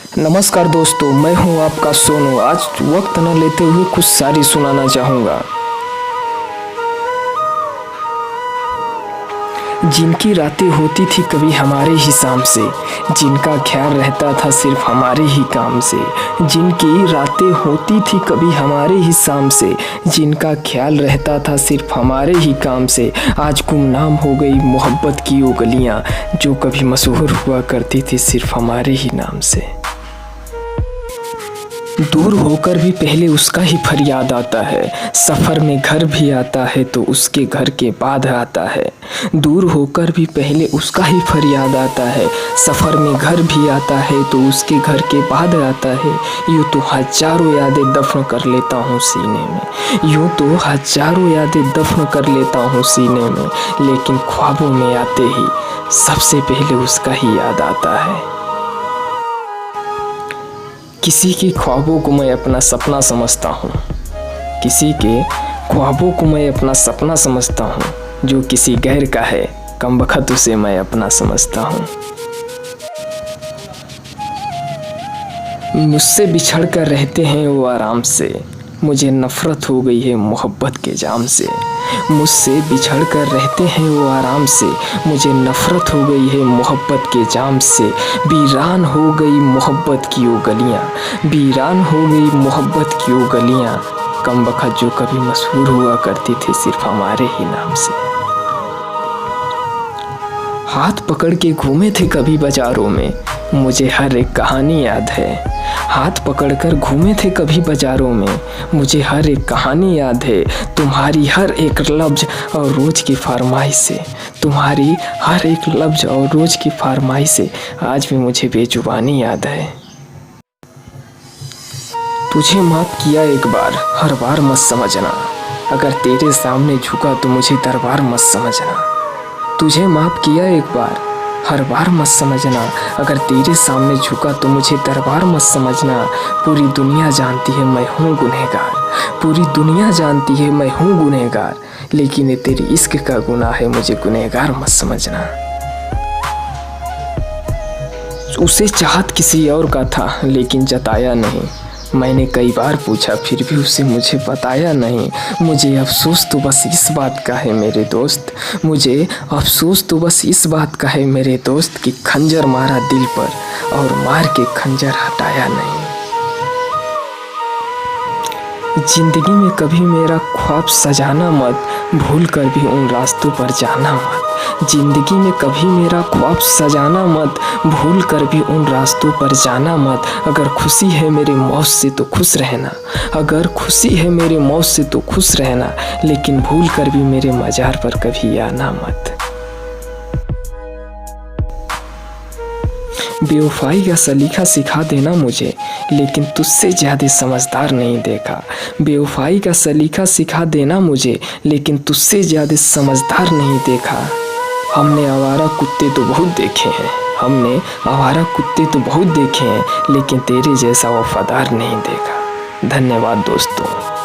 नमस्कार दोस्तों, मैं हूं आपका सोनू। आज वक्त न लेते हुए कुछ शायरी सुनाना चाहूँगा। जिनकी रातें होती थी कभी हमारे ही शाम से, जिनका ख्याल रहता था सिर्फ हमारे ही काम से। जिनकी रातें होती थी कभी हमारे ही शाम से, जिनका ख्याल रहता था सिर्फ हमारे ही काम से। आज गुमनाम हो गई मोहब्बत की वो गलियाँ, जो कभी मशहूर हुआ करती थी सिर्फ हमारे ही नाम से। दूर होकर भी पहले उसका ही फरियाद आता है, सफ़र में घर भी आता है तो उसके घर के बाद आता है। दूर होकर भी पहले उसका ही फरियाद आता है, सफ़र में घर भी आता है तो उसके घर के बाद आता है। यूँ तो हजारों यादें दफन कर लेता हूँ सीने में, यूँ तो हजारों यादें दफन कर लेता हूँ सीने में, लेकिन ख्वाबों में आते ही सबसे पहले उसका ही याद आता है। किसी के ख्वाबों को मैं अपना सपना समझता हूँ, किसी के ख्वाबों को मैं अपना सपना समझता हूँ। जो किसी गैर का है कमबख्त उसे मैं अपना समझता हूँ। मुझसे बिछड़ कर रहते हैं वो आराम से, मुझे नफ़रत हो गई है मोहब्बत के जाम से। मुझसे बिछड़ कर रहते हैं वो आराम से, मुझे नफ़रत हो गई है मोहब्बत के जाम से। वीरान हो गई मोहब्बत की वो गलियाँ, वीरान हो गई मोहब्बत की वो गलियाँ, कमबख्त जो कभी मशहूर हुआ करती थी सिर्फ हमारे ही नाम से। हाथ पकड़ के घूमे थे कभी बाज़ारों में, मुझे हर एक कहानी याद है। हाथ पकड़कर घूमे थे कभी बाज़ारों में, मुझे हर एक कहानी याद है। तुम्हारी हर एक लफ्ज़ और रोज़ की फरमाइश से, तुम्हारी हर एक लफ्ज़ और रोज़ की फरमाइश से आज भी मुझे बेजुबानी याद है। तुझे माफ़ किया एक बार, हर बार मत समझना, अगर तेरे सामने झुका तो मुझे दरबार मत समझना। तुझे माफ़ किया एक बार, हर बार मत समझना, अगर तेरे सामने झुका तो मुझे दरबार मत समझना। पूरी दुनिया जानती है मैं हूँ गुनहगार, पूरी दुनिया जानती है मैं हूँ गुनहगार, लेकिन ये तेरी इश्क का गुनाह है, मुझे गुनहगार मत समझना। उसे चाहत किसी और का था लेकिन जताया नहीं, मैंने कई बार पूछा फिर भी उसे मुझे बताया नहीं। मुझे अफसोस तो बस इस बात का है मेरे दोस्त, मुझे अफसोस तो बस इस बात का है मेरे दोस्त, कि खंजर मारा दिल पर और मार के खंजर हटाया नहीं। जिंदगी में कभी मेरा ख्वाब सजाना मत, भूल कर भी उन रास्तों पर जाना मत। जिंदगी में कभी मेरा ख्वाब सजाना मत, भूल कर भी उन रास्तों पर जाना मत। अगर खुशी है मेरे मौत से तो खुश रहना, अगर खुशी है मेरे मौत से तो खुश रहना, लेकिन भूल कर भी मेरे मज़ार पर कभी आना मत। बेवफाई का सलीका सिखा देना मुझे, लेकिन तुझसे ज़्यादा समझदार नहीं देखा। बेवफाई का सलीका सिखा देना मुझे, लेकिन तुझसे ज़्यादा समझदार नहीं देखा। हमने आवारा कुत्ते तो बहुत देखे हैं, हमने आवारा कुत्ते तो बहुत देखे हैं, लेकिन तेरे जैसा वफादार नहीं देखा। धन्यवाद दोस्तों।